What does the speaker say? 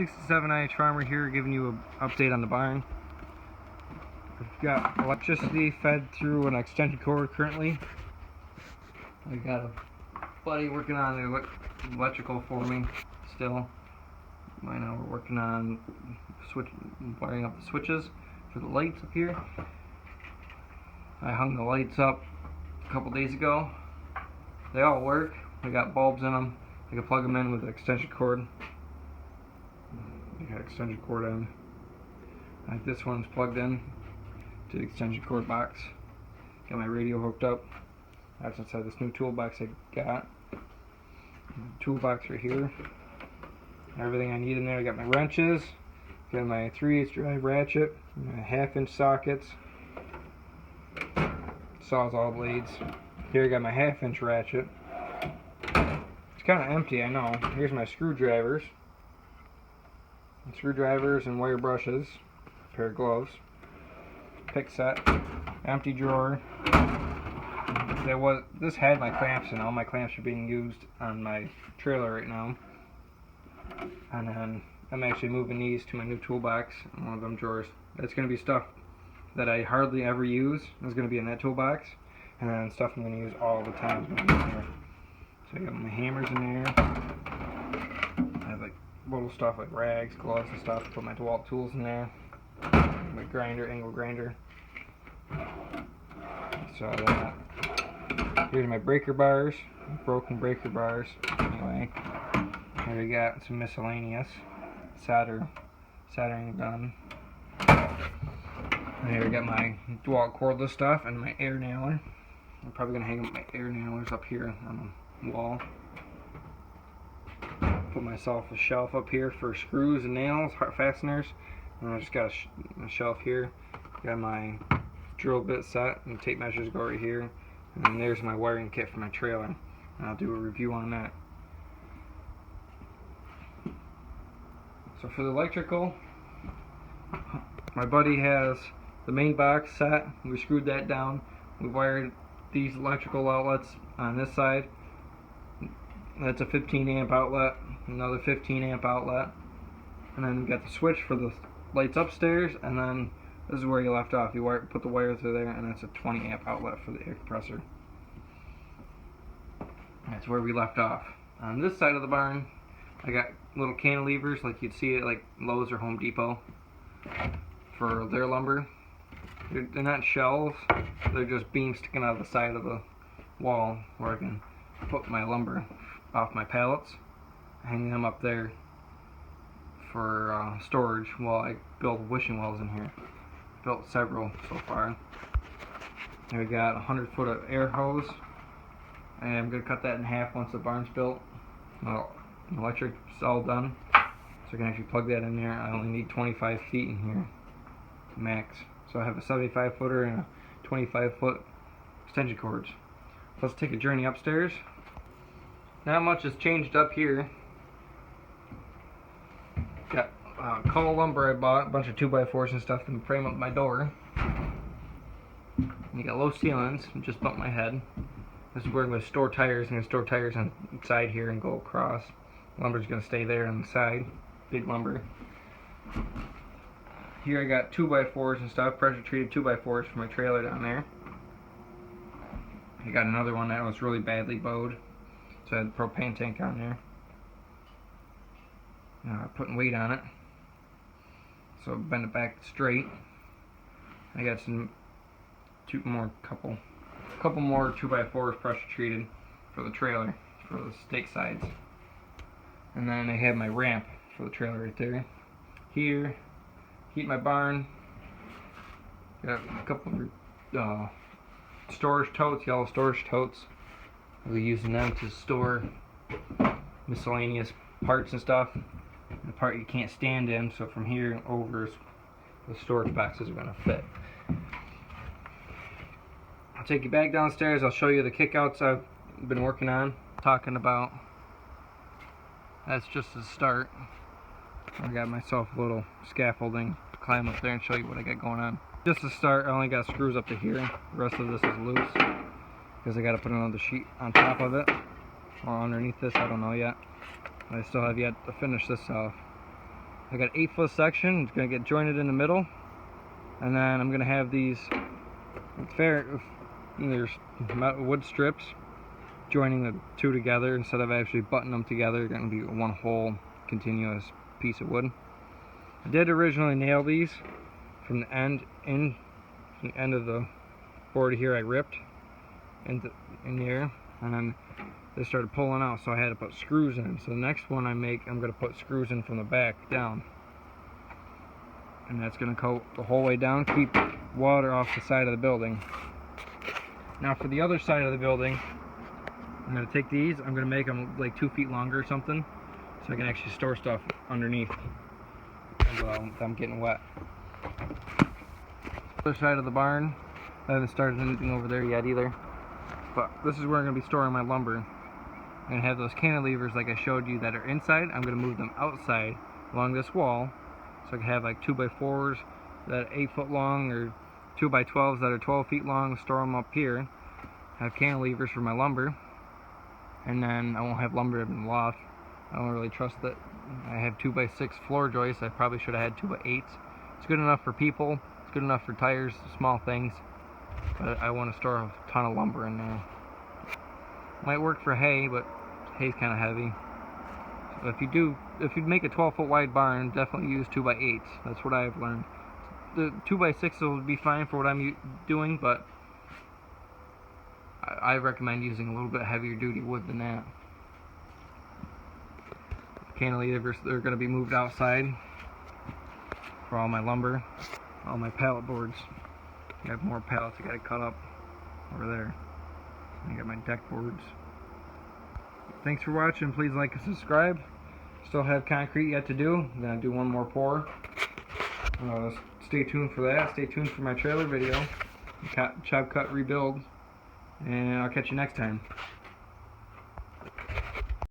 67IH Farmer here, giving you an update on the barn. We've got electricity fed through an extension cord currently. I got a buddy working on the electrical for me still. Right now we're working on wiring up the switches for the lights up here. I hung the lights up a couple days ago. They all work. I got bulbs in them. I can plug them in with the extension cord. I got extension cord in. Like this one's plugged in to the extension cord box. Got my radio hooked up. That's inside this new toolbox I got. Toolbox right here. Everything I need in there. I got my wrenches. Got my 3/8 drive ratchet. My 1/2 inch sockets. Sawzall blades. Here I got my 1/2 inch ratchet. It's kind of empty, I know. Here's my screwdrivers. Screwdrivers and wire brushes. A pair of gloves. Pick set. Empty drawer. This had my clamps in. All my clamps are being used on my trailer right now. And then I'm actually moving these to my new toolbox in one of them drawers. It's going to be stuff that I hardly ever use. It's going to be in that toolbox. And then stuff I'm going to use all the time is going to be in here. So I got my hammers in there. I have like little stuff like rags, gloves and stuff. Put my DeWalt tools in there. My grinder, angle grinder. So that. Here's my breaker bars. Broken breaker bars. Anyway. Here we got some miscellaneous. Soldering gun. And here we got my DeWalt cordless stuff and my air nailer. I'm probably going to hang up my air nailers up here on the wall. Put myself a shelf up here for screws and nails, fasteners. And I just got a shelf here. Got my drill bit set and tape measures go right here. And then there's my wiring kit for my trailer. And I'll do a review on that. So for the electrical, my buddy has the main box set. We screwed that down. We wired these electrical outlets on this side. That's a 15 amp outlet, another 15 amp outlet, and then we got the switch for the lights upstairs, and then this is where you left off. You put the wire through there, and that's a 20 amp outlet for the air compressor. That's where we left off. On this side of the barn, I got little cantilevers like you'd see it like Lowe's or Home Depot for their lumber. They're not shelves, they're just beams sticking out of the side of the wall where I can put my lumber off my pallets, hang them up there for storage while I build wishing wells in here. Built several so far. Here we got 100 foot of air hose, and I'm going to cut that in half once the barn's built. Well, the electric's all done, so I can actually plug that in there. I only need 25 feet in here, max. So I have a 75 footer and a 25 foot extension cords. Let's take a journey upstairs. Not much has changed up here. Got coal lumber I bought, a bunch of 2x4s and stuff to frame up my door. You got low ceilings, just bumped my head. This is where I'm going to store tires. I'm going to store tires on the side here and go across. Lumber's going to stay there on the side. Big lumber. Here I got 2x4s and stuff, pressure treated 2x4s for my trailer down there. I got another one that was really badly bowed, so I had the propane tank on there. Putting weight on it, so bend it back straight. I got couple more 2x4s pressure treated for the trailer, for the stake sides. And then I have my ramp for the trailer right there. Here, heat my barn. Got a couple of storage totes, yellow storage totes. I'll be using them to store miscellaneous parts and stuff. The part you can't stand in, so from here over the storage boxes are going to fit. I'll take you back downstairs. I'll show you the kickouts I've been working on, talking about. That's just the start. I got myself a little scaffolding to climb up there and show you what I got going on. Just to start, I only got screws up to here. The rest of this is loose because I got to put another sheet on top of it or underneath this. I don't know yet. I still have yet to finish this off. I got an 8-foot section. It's going to get jointed in the middle, and then I'm going to have these there's wood strips joining the two together instead of actually buttoning them together. They're going to be one whole continuous piece of wood. I did originally nail these from the end of the board here. I ripped in here, and then they started pulling out, so I had to put screws in. So the next one I make, I'm going to put screws in from the back down, and that's going to coat the whole way down, keep water off the side of the building. Now for the other side of the building, I'm going to take these, I'm going to make them like 2 feet longer or something, so I can actually store stuff underneath without them getting wet. Other side of the barn, I haven't started anything over there yet either, but this is where I'm going to be storing my lumber. I'm going to have those cantilevers like I showed you that are inside. I'm going to move them outside along this wall, so I can have like 2x4s that are 8 foot long, or 2x12s that are 12 feet long, store them up here, have cantilevers for my lumber, and then I won't have lumber in the loft. I don't really trust that. I have 2x6 floor joists. I probably should have had 2x8s. It's good enough for people, it's good enough for tires, small things, but I want to store a ton of lumber in there. Might work for hay, but hay's kind of heavy. So if you make a 12-foot wide barn, definitely use 2x8s. That's what I've learned. The 2x6 will be fine for what I'm doing, but I recommend using a little bit heavier duty wood than that. Cantilevers, they're going to be moved outside for all my lumber, all my pallet boards. I have more pallets I got to cut up over there. I got my deck boards. Thanks for watching. Please like and subscribe. Still have concrete yet to do. I'm going to do one more pour. Stay tuned for that. Stay tuned for my trailer video, chop cut rebuild, and I'll catch you next time.